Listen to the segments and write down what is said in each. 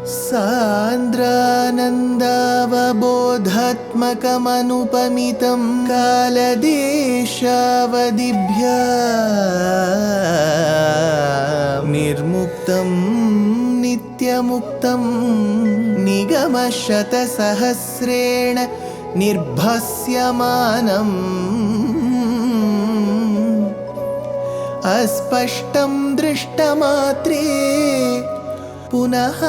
सान्द्रानन्दावबोधात्मकमनुपमितं कालदेशावदिभ्या निर्मुक्तं नित्यमुक्तं निगमशतसहस्रेण निर्भास्यमानम् अस्पष्टं दृष्टमात्रे पुनः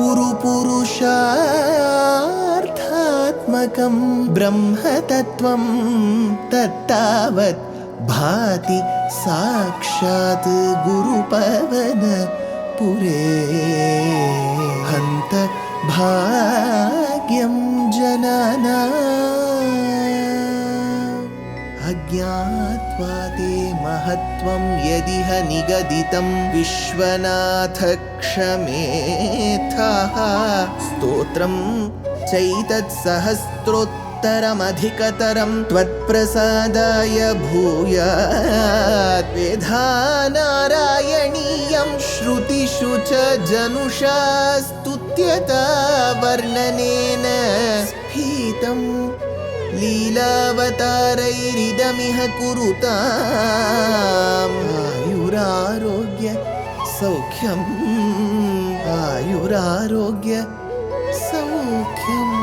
उरुपुरुषार्थात्मकं ब्रह्मतत्त्वं तत्तावत् भाति साक्षात् गुरुपवनपुरे हन्त भाग्यं जनानाम् अज्ञात्वा ते महत्त्वं यदिह निगदितं विश्वनाथ क्षमेथः स्तोत्रं चैतत्सहस्रोत्तरमधिकतरं त्वत्प्रसादाय भूयात् वेधा नारायणीयं श्रुतिषु च जनुषा स्तुत्यता वर्णनेन स्फीतम् लीलावतारैरिदमिह कुरुताम् आयुरारोग्य सौख्यम् आयुरारोग्य सौख्यम्.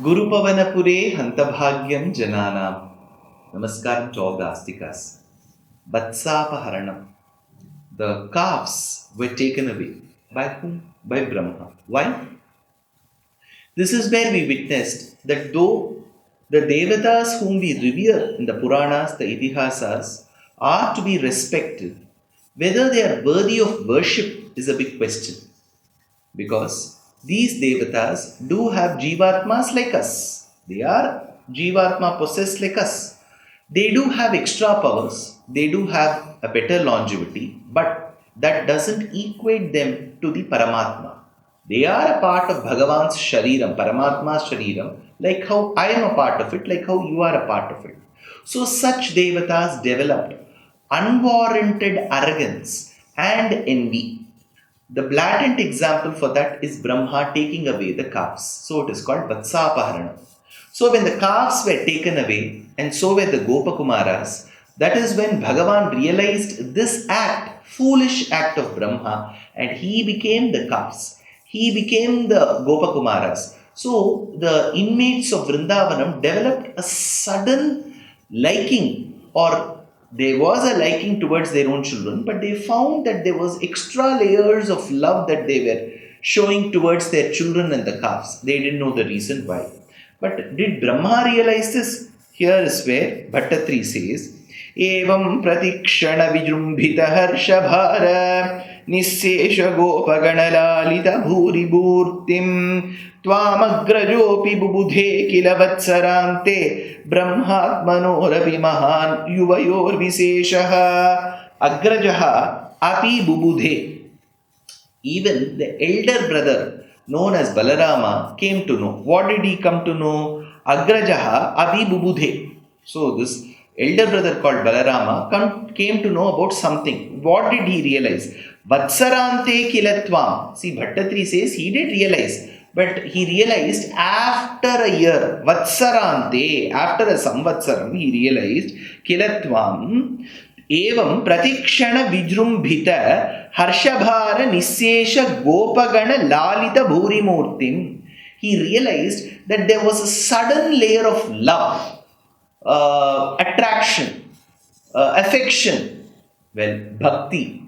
Gurupavanapure Hantabhagyam Jananam. Namaskaram to all the Astikas. Vatsapaharanam. The calves were taken away. By whom? By Brahma. Why? This is where we witnessed that though the Devatas whom we revere in the Puranas, the Itihasas, are to be respected, whether they are worthy of worship is a big question. Because these Devatas do have Jivatmas like us. They are Jivatma possessed like us. They do have extra powers. They do have a better longevity. But that doesn't equate them to the paramatma. They are a part of Bhagavan's shariram, paramatma's shariram, like how I am a part of it, like how you are a part of it. So such devatas developed unwarranted arrogance and envy. The blatant example for that is Brahma taking away the calves. So it is called Vatsapaharana. So when the calves were taken away and so were the Gopakumaras, that is when Bhagavan realized this act, foolish act of Brahma, and he became the calves. He became the Gopakumaras. So the inmates of Vrindavanam developed a sudden liking, or there was a liking towards their own children, but they found that there was extra layers of love that they were showing towards their children and the calves. They didn't know the reason why. But did Brahma realize this? Here is where Bhaṭṭatiri says, एवं प्रतिक्षण विजृंभित हर्षभार निःशेष गोपगणलालित भूरिभूर्तिं त्वामग्रजोऽपि बुबुधे किल वत्सरान्ते ब्रह्मात्मनोरपि महान् युवयोर्विशेषः. अग्रजः अपि बुबुधे. Even the elder brother known as Balarama came to know. What did he come to know? Agrajaha api bubudhe. So this elder brother called Balarama came to know about something. What did he realize? Vatsarante kilatvam. See, Bhaṭṭatiri says he did realize, but he realized after a year. Vatsarante, after a samvatsaram, he realized kilatvam. Evam pratikshana vijrumbhita harshabhara nissesha gopagana lalita bhurimurtim. He realized that there was a sudden layer of love, attraction, affection, bhakti,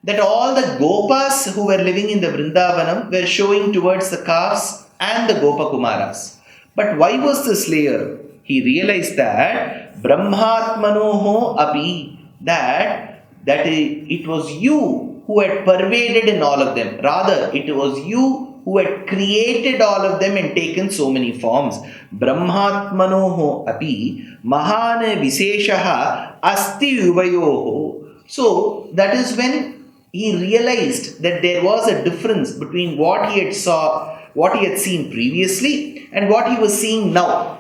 that all the gopas who were living in the Vrindavanam were showing towards the calves and the Gopakumaras. But why was this layer? He realized that Brahmatmanoho api, that it was you who had pervaded in all of them. Rather, it was you who had created all of them and taken so many forms. Brahmatmanoho api mahane visheshaha asti uvayoho. So that is when he realized that there was a difference between what he had seen previously and what he was seeing now.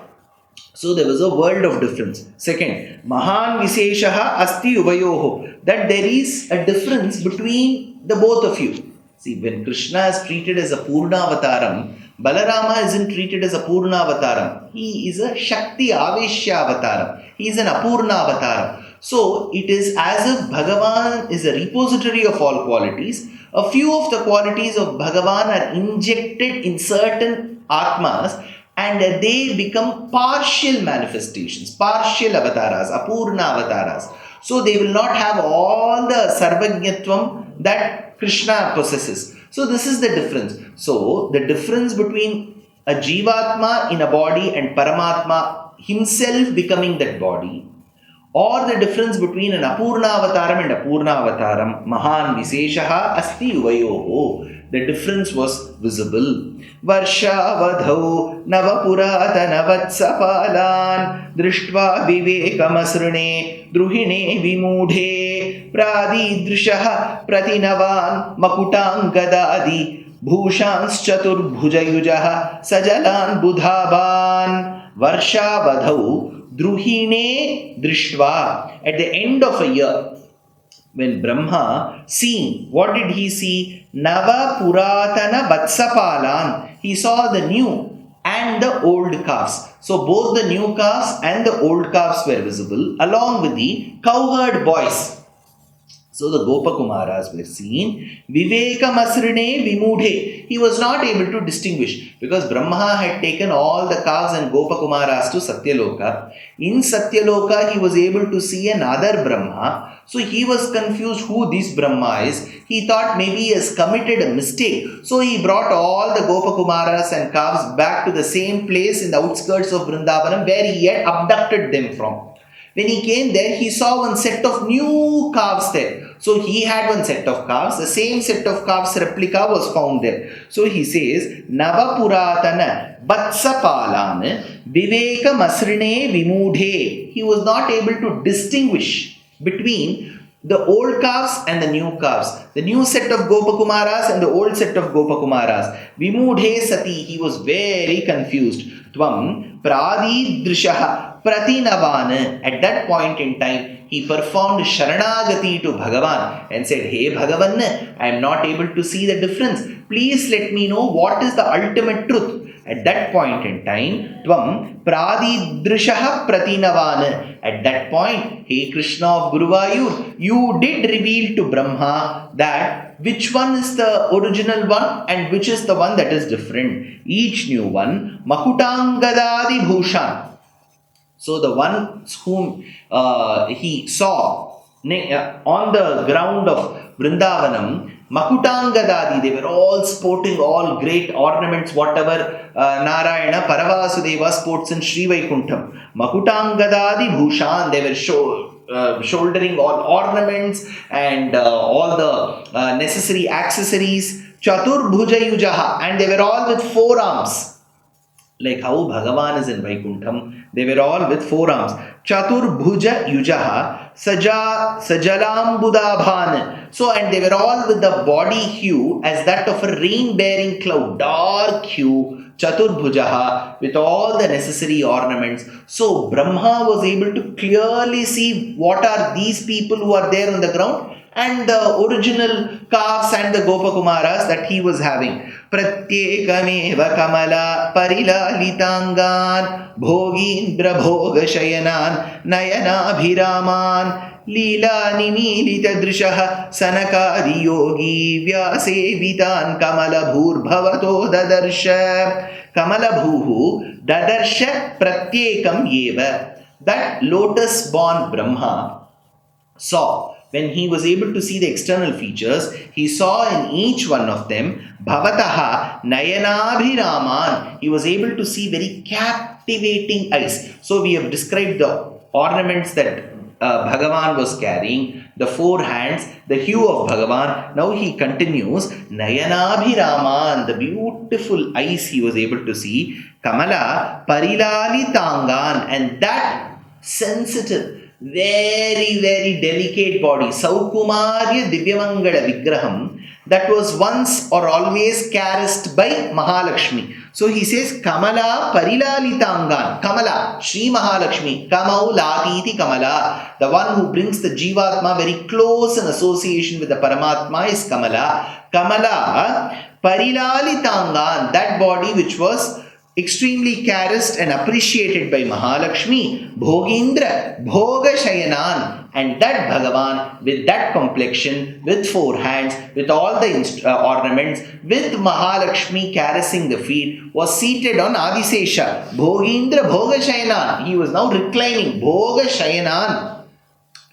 So there was a world of difference. Second, Mahan Viseshaha Asti Uvayoho, that there is a difference between the both of you. See, when Krishna is treated as a Purna Avataram, Balarama isn't treated as a Purna Avataram. He is a Shakti Aveshya Avataram. He is an Apurna Avataram. So it is as if Bhagavan is a repository of all qualities. A few of the qualities of Bhagavan are injected in certain Atmas, and they become partial manifestations, partial avataras, apurna avataras. So they will not have all the sarvajñatvam that Krishna possesses. So this is the difference. So the difference between a jivatma in a body and paramatma himself becoming that body, or the difference between an apurna avataram and a purna avataram, mahan viseshaha asti uvayoho, the difference was visible. Varshavadhau navapuratanavatsapalan drishtva vivekamasrune druhine vimudhe pradidrishaha pratinavan makutangadadi bhushans chaturbhujayujaha sajalan budhaban. Varshavadhau druhine drishtva, at the end of a year, when Brahma seen, what did he see? Nava Puratana Vatsapalan. He saw the new and the old calves. So both the new calves and the old calves were visible, along with the cowherd boys. So the Gopakumaras were seen. Viveka Masrine Vimudhe. He was not able to distinguish, because Brahma had taken all the calves and Gopakumaras to Satyaloka. In Satyaloka, he was able to see another Brahma. So he was confused who this Brahma is. He thought maybe he has committed a mistake. So he brought all the Gopakumaras and calves back to the same place in the outskirts of Vrindavanam where he had abducted them from. When he came there, he saw one set of new calves there. So he had one set of calves. The same set of calves replica was found there. So he says, Navapuratana Vatsapalan Viveka Masrine Vimudhe. He was not able to distinguish between the old calves and the new calves, the new set of Gopakumaras and the old set of Gopakumaras. Vimudhe Sati, he was very confused. Tvam Pradidrishaha Pratinavan. At that point in time, he performed Sharanagati to Bhagavan and said, Hey Bhagavan, I am not able to see the difference. Please let me know what is the ultimate truth. At that point in time, Tvam Pradidrishaha Pratinavan. At that point, Hey Krishna of Guruvayur, you did reveal to Brahma that which one is the original one and which is the one that is different. Each new one, Makutangadadi Bhushan. So the ones whom he saw on the ground of Vrindavanam, Makutangadadi, they were all sporting all great ornaments, whatever Narayana Paravasudeva sports in Sri Vaikuntham. Makutangadadi Bhushan, they were shouldering all ornaments and all the necessary accessories. Chaturbhujayujaha, and they were all with four arms. Like how Bhagavan is in Vaikuntham, they were all with four arms. Chaturbhuja yujaha sajalam budabhan. So, and they were all with the body hue as that of a rain-bearing cloud, dark hue, Chaturbhujaha, with all the necessary ornaments. So, Brahma was able to clearly see what are these people who are there on the ground and the original calves and the Gopakumaras that he was having. Pratyekameva kamala parilalitangan bhogindra bhogashayanan nayanabhiraman Leela nimilita drishaha sanakadi yogi vyasevitan kamala bhur bhavato dadarsha. Kamala bhuhu dadarsha pratyekam yeva. That lotus born Brahma saw. When he was able to see the external features, he saw in each one of them Bhavataha Nayanabhiraman. He was able to see very captivating eyes. So we have described the ornaments that Bhagavan was carrying, the four hands, the hue of Bhagavan. Now he continues, Nayanabhiraman, the beautiful eyes he was able to see. Kamala Parilali Tangan, and that sensitive, very, very delicate body, Saukumarya Divyamangala Vigraham, that was once or always caressed by Mahalakshmi. So he says, Kamala Parilalitangan, Kamala, Sri Mahalakshmi, Kamau Latiti Kamala, the one who brings the Jivatma very close in association with the Paramatma is Kamala. Kamala Parilalitangan, that body which was extremely caressed and appreciated by Mahalakshmi, Bhogindra, Bhoga Shayanan, and that Bhagavan with that complexion, with 4 hands, with all the ornaments, with Mahalakshmi caressing the feet, was seated on Adisesha. Bhogindra, Bhoga Shayanan. He was now reclining. Bhoga Shayanan.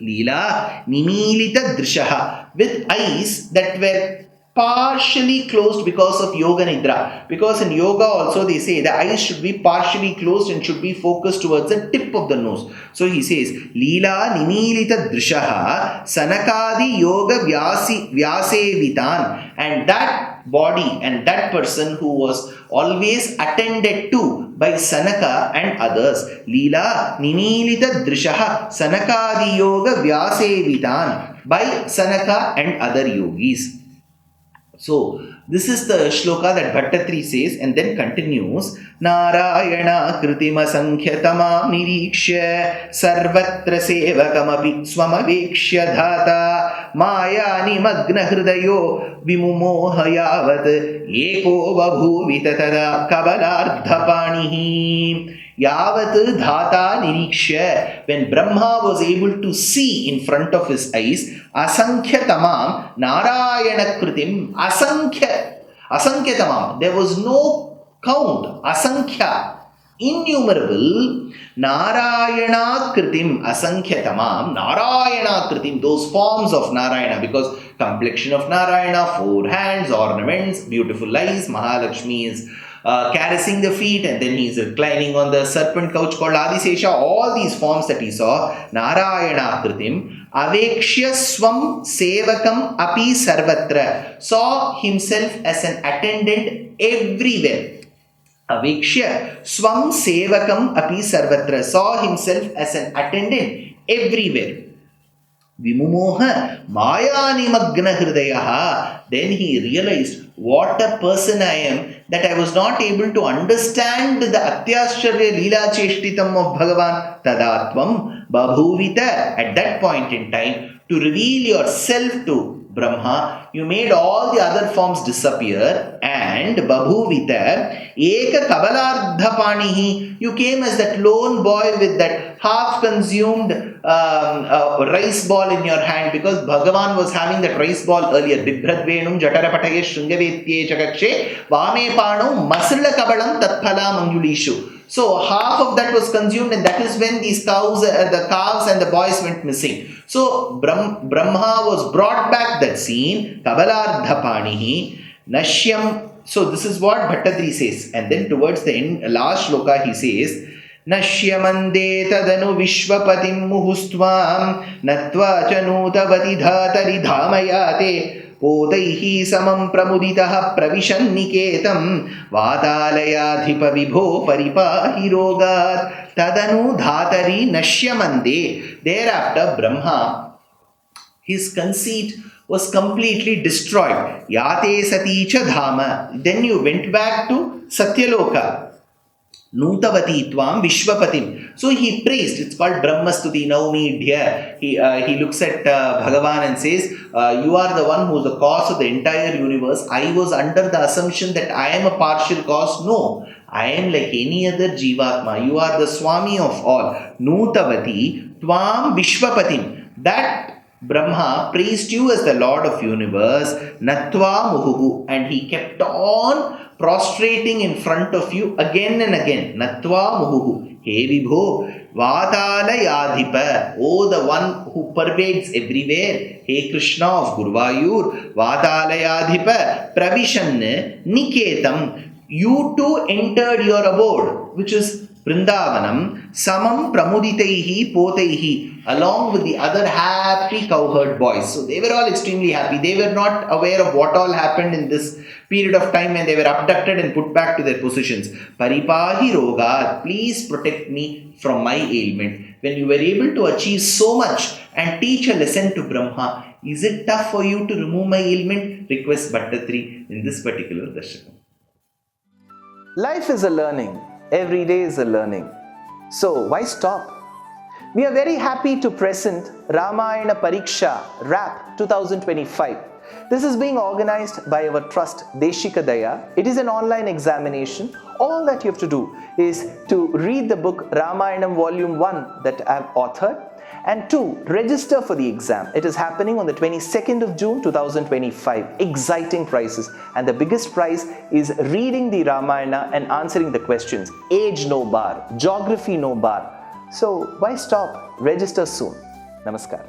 Leela Nimilita Drishaha, with eyes that were partially closed because of yoga nidra. Because in yoga also they say the eyes should be partially closed and should be focused towards the tip of the nose. So he says, Leela Nimilita Drishaha Sanakadi Yoga Vyasevitan. And that body and that person who was always attended to by Sanaka and others. Leela Nimilita Drishaha Sanakadi Yoga Vyasevitan, by Sanaka and other yogis. So, this is the shloka that Bhaṭṭatiri says and then continues. Nārāyaṇa kritima sankhyatama nirikshya sarvatra sevakamapi swamavekshya dhata māyāni magna hridayo vimumohayavat eko babhuvita tada kabalardhapanihi. Yavat dhata niriksha, when Brahma was able to see in front of his eyes, asankhya tamam Nārāyaṇa kritim, asankhya tamam, there was no count, asankhya, innumerable, Nārāyaṇa kritim, asankhya tamam, Nārāyaṇa kritim, those forms of Narayana, because complexion of Narayana, 4 hands, ornaments, beautiful eyes, Mahalakshmi is caressing the feet, and then he is reclining on the serpent couch called Adisesha. All these forms that he saw, Nārāyaṇa kritim, avekshya swam sevakam api sarvatra, saw himself as an attendant everywhere. Avekshya swam sevakam api sarvatra, saw himself as an attendant everywhere. Vimumoha Māyāni magna hridayaha. Then he realized, what a person I am, that I was not able to understand the Atyāścharya Leela Cheshtitam of Bhagavan. Tadatvam Babhuvita. At that point in time, to reveal yourself to Brahma, you made all the other forms disappear, and Babhuvita Eka Kabalardhapanihi, you came as that lone boy with that half-consumed rice ball in your hand, because Bhagavan was having that rice ball earlier. Bibhradvenum Jatarapataye Shungavetye Chakakshe Vame Pano Masrila Kabalam Tatphala Mangulishu. So half of that was consumed, and that is when these cows, the calves and the boys went missing. So Brahma was brought back that scene. Kabalardhapanihi Nashyam. So this is what Bhaṭṭatiri says. And then towards the end, last shloka, he says, Nashyamande tadanu vishvapatim muhustvam natva chanutavati dhatari dhamayate Podaihi samam pramuditaha pravishan-niketam Vātālayādhipa vibho paripahi rogat Tadanu dhatari nashyamande. Thereafter Brahma, his conceit was completely destroyed. Yate sati cha dhama. Then you went back to Satyaloka. Nūtavati tvam vishvapatim. So he praised. It's called Brahmastuti Naumidhya. He looks at Bhagavan and says, you are the one who is the cause of the entire universe. I was under the assumption that I am a partial cause. No, I am like any other Jivatma. You are the Swami of all. Nūtavati tvam vishvapatim. That Brahma praised you as the Lord of universe. Natva muhuhu. And he kept on prostrating in front of you again and again. Natva muhuhu. He vibho Vātālayādhipa. Oh, the one who pervades everywhere. He Krishna of Guruvayur. Vātālayādhipa Pravishan Niketam. You too entered your abode, which is Vrindavanam, Samam Pramuditaihi Potaihi, along with the other happy cowherd boys. So they were all extremely happy. They were not aware of what all happened in this period of time when they were abducted and put back to their positions. Paripahi Rogat, please protect me from my ailment. when you were able to achieve so much and teach a lesson to Brahma, is it tough for you to remove my ailment? Request Bhaṭṭatiri in this particular Dashakam. Life is a learning. Every day is a learning. So why stop? We are very happy to present Ramayana Pariksha RAP 2025. This is being organized by our trust Deshikadaya. It is an online examination. All that you have to do is to read the book Ramayanam Volume 1 that I have authored, and 2, register for the exam. It is happening on the 22nd of June 2025. Exciting prizes, and the biggest prize is reading the Ramayana and answering the questions. Age no bar, geography no bar. So why stop? Register soon. Namaskar.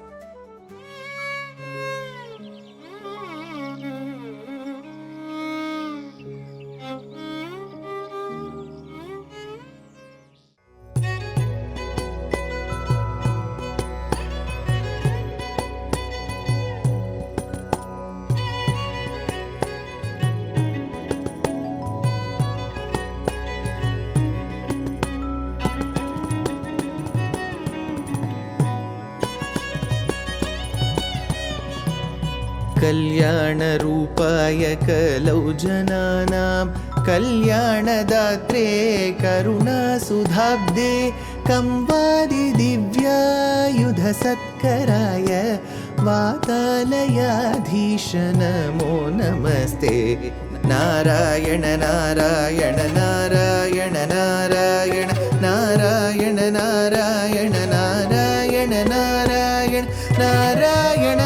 कल्याणरूपाय कलौ जनानां कल्याणदात्रे करुणासुधाब्दे कंवादिदिव्यायुधसत्कराय वातालयाधीश नमो नमस्ते नारायण नारायण नारायण नारायण नारायण नारायण नारायण नारायण नारायण